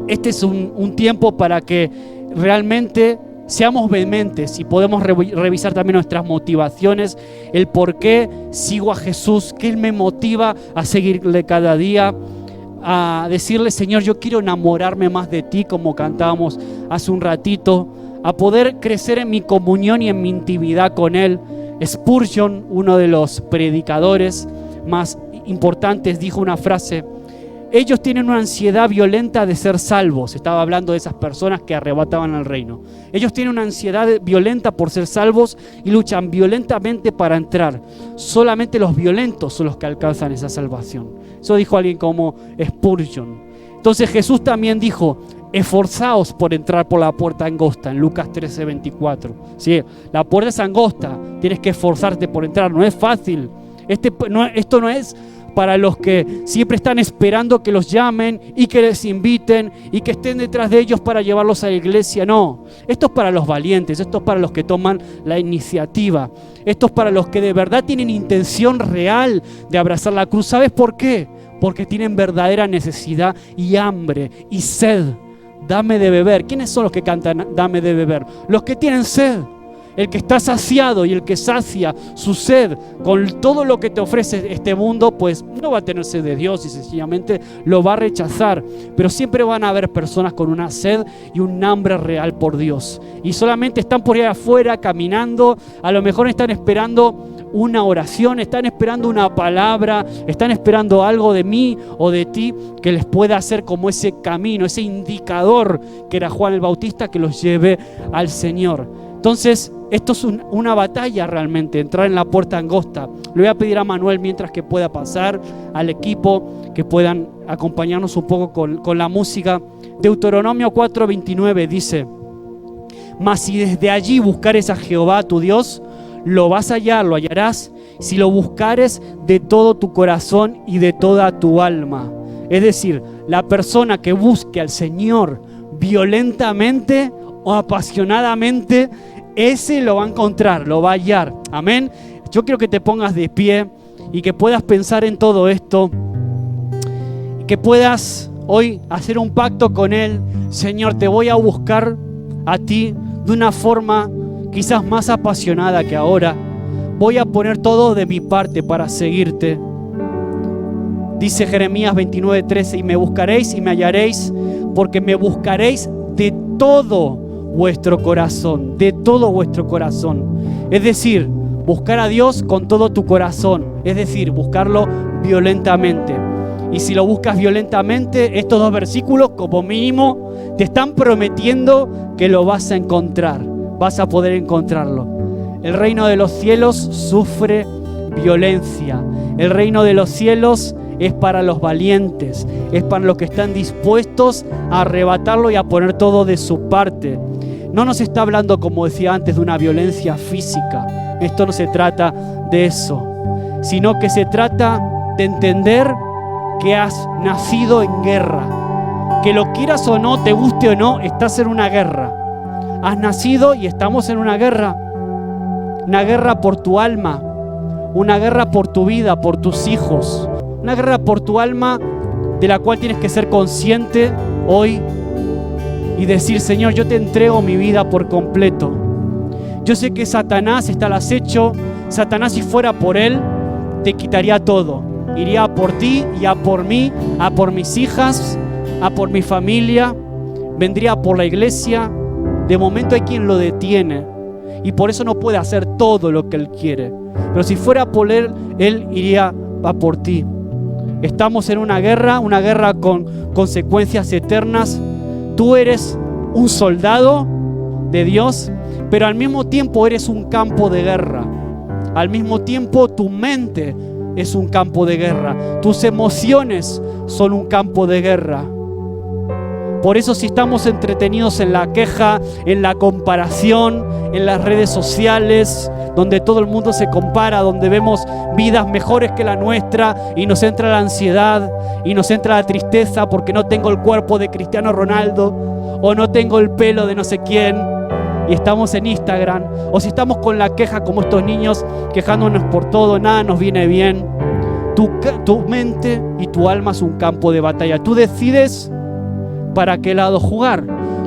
este es un tiempo para que realmente seamos vehementes y podemos revisar también nuestras motivaciones, el por qué sigo a Jesús, qué me motiva a seguirle cada día, a decirle: Señor, yo quiero enamorarme más de ti, como cantábamos hace un ratito, a poder crecer en mi comunión y en mi intimidad con Él. Spurgeon, uno de los predicadores más importantes, dijo una frase: ellos tienen una ansiedad violenta de ser salvos. Estaba hablando de esas personas que arrebataban el reino. Ellos tienen una ansiedad violenta por ser salvos y luchan violentamente para entrar. Solamente los violentos son los que alcanzan esa salvación. Eso dijo alguien como Spurgeon. Entonces Jesús también dijo: esforzaos por entrar por la puerta angosta, en Lucas 13:24. ¿Sí? La puerta es angosta, tienes que esforzarte por entrar, no es fácil. Esto no es para los que siempre están esperando que los llamen y que les inviten y que estén detrás de ellos para llevarlos a la iglesia. No, esto es para los valientes, esto es para los que toman la iniciativa. Esto es para los que de verdad tienen intención real de abrazar la cruz. ¿Sabes por qué? Porque tienen verdadera necesidad y hambre y sed. Dame de beber. ¿Quiénes son los que cantan dame de beber? Los que tienen sed. El que está saciado y el que sacia su sed con todo lo que te ofrece este mundo, pues no va a tener sed de Dios y sencillamente lo va a rechazar. Pero siempre van a haber personas con una sed y un hambre real por Dios. Y solamente están por ahí afuera caminando, a lo mejor están esperando una oración, están esperando una palabra, están esperando algo de mí o de ti que les pueda hacer como ese camino, ese indicador que era Juan el Bautista, que los lleve al Señor. Entonces, esto es una batalla realmente, entrar en la puerta angosta. Le voy a pedir a Manuel, mientras que pueda pasar, al equipo, que puedan acompañarnos un poco con la música. Deuteronomio 4:29 dice: mas si desde allí buscares a Jehová tu Dios, lo vas a hallar, lo hallarás, si lo buscares de todo tu corazón y de toda tu alma. Es decir, la persona que busque al Señor violentamente o apasionadamente, ese lo va a encontrar, lo va a hallar. Amén. Yo quiero que te pongas de pie y que puedas pensar en todo esto y que puedas hoy hacer un pacto con Él. Señor, te voy a buscar a ti de una forma quizás más apasionada que ahora. Voy a poner todo de mi parte para seguirte. Dice Jeremías 29:13: y me buscaréis y me hallaréis, porque me buscaréis de todo vuestro corazón, de todo vuestro corazón. Es decir, buscar a Dios con todo tu corazón, es decir, buscarlo violentamente. Y si lo buscas violentamente, estos dos versículos como mínimo te están prometiendo que lo vas a encontrar, vas a poder encontrarlo. El reino de los cielos sufre violencia. El reino de los cielos es para los valientes, es para los que están dispuestos a arrebatarlo y a poner todo de su parte. No nos está hablando, como decía antes, de una violencia física. Esto no se trata de eso, sino que se trata de entender que has nacido en guerra. Que lo quieras o no, te guste o no, estás en una guerra. Has nacido y estamos en una guerra. Una guerra por tu alma, una guerra por tu vida, por tus hijos. Una guerra por tu alma de la cual tienes que ser consciente hoy y decir: Señor, yo te entrego mi vida por completo. Yo sé que Satanás está al acecho. Satanás, si fuera por él, te quitaría todo. Iría a por ti y a por mí, a por mis hijas, a por mi familia. Vendría por la iglesia. De momento hay quien lo detiene y por eso no puede hacer todo lo que él quiere. Pero si fuera por él, él iría a por ti. Estamos en una guerra con consecuencias eternas. Tú eres un soldado de Dios, pero al mismo tiempo eres un campo de guerra. Al mismo tiempo tu mente es un campo de guerra. Tus emociones son un campo de guerra. Por eso, si estamos entretenidos en la queja, en la comparación, en las redes sociales, donde todo el mundo se compara, donde vemos vidas mejores que la nuestra y nos entra la ansiedad y nos entra la tristeza porque no tengo el cuerpo de Cristiano Ronaldo o no tengo el pelo de no sé quién, y estamos en Instagram, o si estamos con la queja como estos niños quejándonos por todo, nada nos viene bien. Tu mente y tu alma es un campo de batalla. Tú decides para qué lado jugar.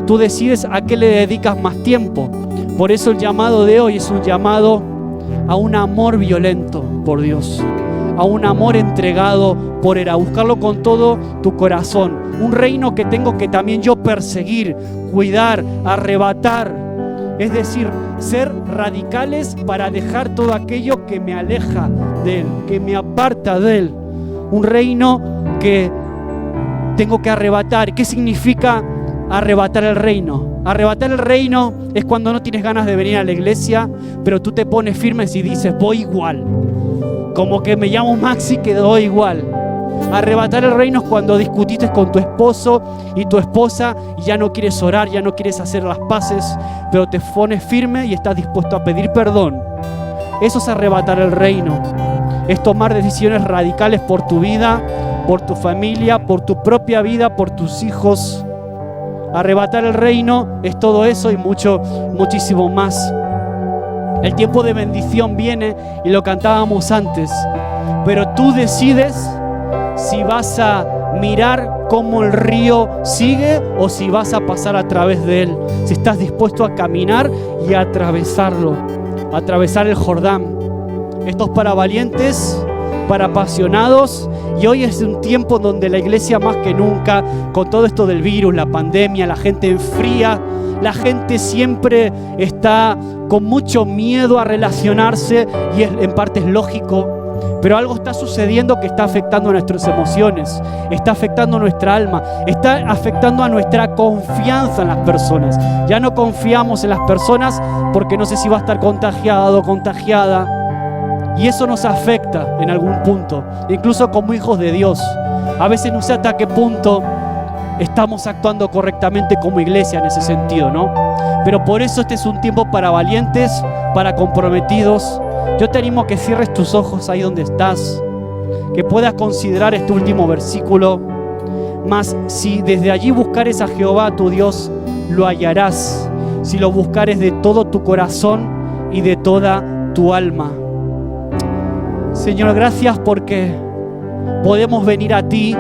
Tú decides a qué le dedicas más tiempo. Por eso el llamado de hoy es un llamado a un amor violento por Dios, a un amor entregado por Él, a buscarlo con todo tu corazón. Un reino que tengo que también yo perseguir, cuidar, arrebatar. Es decir, ser radicales para dejar todo aquello que me aleja de Él, que me aparta de Él. Un reino que tengo que arrebatar. ¿Qué significa arrebatar el reino? Arrebatar el reino es cuando no tienes ganas de venir a la iglesia, pero tú te pones firmes y dices: voy igual. Como que me llamo Maxi, que doy igual. Arrebatar el reino es cuando discutiste con tu esposo y tu esposa y ya no quieres orar, ya no quieres hacer las paces, pero te pones firme y estás dispuesto a pedir perdón. Eso es arrebatar el reino. Es tomar decisiones radicales por tu vida, por tu familia, por tu propia vida, por tus hijos. Arrebatar el reino es todo eso y muchísimo más. El tiempo de bendición viene y lo cantábamos antes, pero tú decides si vas a mirar cómo el río sigue o si vas a pasar a través de él. Si estás dispuesto a caminar y a atravesarlo, a atravesar el Jordán. Esto es para valientes, para apasionados, y hoy es un tiempo donde la iglesia más que nunca, con todo esto del virus, la pandemia, la gente enfría, la gente siempre está con mucho miedo a relacionarse y en parte es lógico, pero algo está sucediendo que está afectando a nuestras emociones, está afectando a nuestra alma, está afectando a nuestra confianza en las personas. Ya no confiamos en las personas porque no sé si va a estar contagiado o contagiada. Y eso nos afecta en algún punto, incluso como hijos de Dios. A veces no sé hasta qué punto estamos actuando correctamente como iglesia en ese sentido, ¿no? Pero por eso este es un tiempo para valientes, para comprometidos. Yo te animo a que cierres tus ojos ahí donde estás, que puedas considerar este último versículo. Mas si desde allí buscares a Jehová tu Dios, lo hallarás, si lo buscares de todo tu corazón y de toda tu alma. Señor, gracias porque podemos venir a ti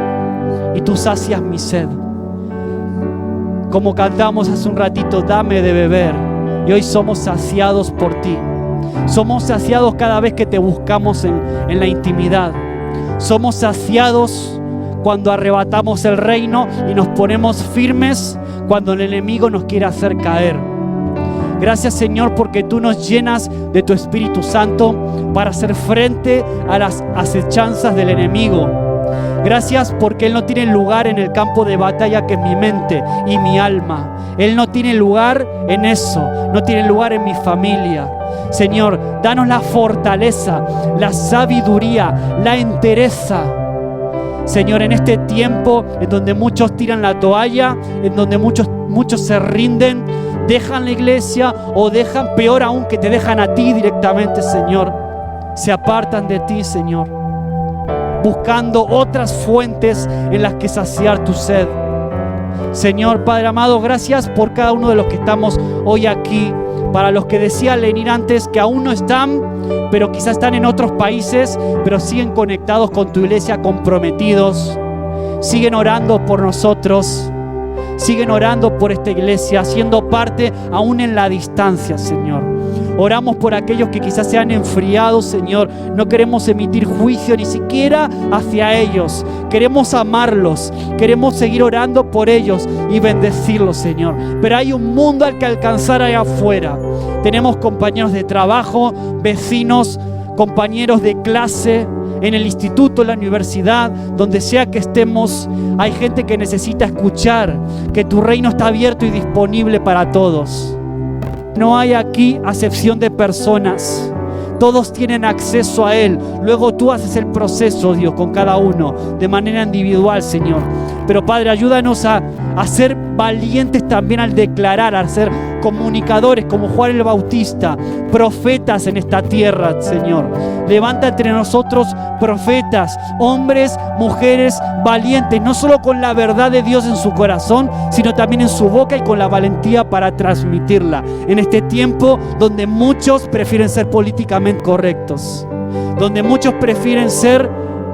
y tú sacias mi sed. Como cantamos hace un ratito, dame de beber. Y hoy somos saciados por ti. Somos saciados cada vez que te buscamos en la intimidad. Somos saciados cuando arrebatamos el reino y nos ponemos firmes cuando el enemigo nos quiere hacer caer. Gracias, Señor, porque tú nos llenas de tu Espíritu Santo para hacer frente a las acechanzas del enemigo. Gracias porque Él no tiene lugar en el campo de batalla que es mi mente y mi alma. Él no tiene lugar en eso, no tiene lugar en mi familia. Señor, danos la fortaleza, la sabiduría, la entereza. Señor, en este tiempo en donde muchos tiran la toalla, en donde muchos se rinden, dejan la iglesia o dejan, peor aún, que te dejan a ti directamente, Señor. Se apartan de ti, Señor, buscando otras fuentes en las que saciar tu sed. Señor, Padre amado, gracias por cada uno de los que estamos hoy aquí. Para los que decía Lenin antes que aún no están, pero quizás están en otros países, pero siguen conectados con tu iglesia, comprometidos. Siguen orando por nosotros. Siguen orando por esta iglesia, siendo parte aún en la distancia, Señor. Oramos por aquellos que quizás se han enfriado, Señor. No queremos emitir juicio ni siquiera hacia ellos. Queremos amarlos, queremos seguir orando por ellos y bendecirlos, Señor. Pero hay un mundo al que alcanzar allá afuera. Tenemos compañeros de trabajo, vecinos, compañeros de clase, en el instituto, en la universidad, donde sea que estemos. Hay gente que necesita escuchar que tu reino está abierto y disponible para todos. No hay aquí acepción de personas. Todos tienen acceso a Él. Luego tú haces el proceso, Dios, con cada uno de manera individual, Señor. Pero Padre, ayúdanos a ser valientes también al declarar, a ser comunicadores como Juan el Bautista, profetas en esta tierra, Señor. Levanta entre nosotros profetas, hombres, mujeres valientes, no solo con la verdad de Dios en su corazón, sino también en su boca y con la valentía para transmitirla. En este tiempo donde muchos prefieren ser políticamente correctos, donde muchos prefieren ser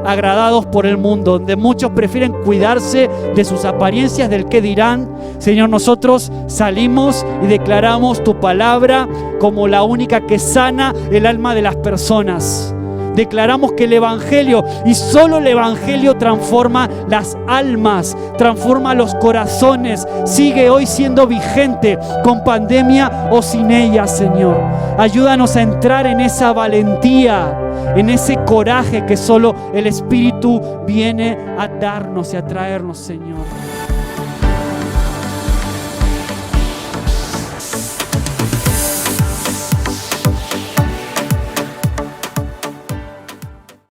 agradados por el mundo, donde muchos prefieren cuidarse de sus apariencias, del qué dirán. Señor, nosotros salimos y declaramos tu palabra como la única que sana el alma de las personas. Declaramos que el Evangelio, y solo el Evangelio, transforma las almas, transforma los corazones. Sigue hoy siendo vigente con pandemia o sin ella, Señor. Ayúdanos a entrar en esa valentía, en ese coraje que solo el Espíritu viene a darnos y a traernos, Señor.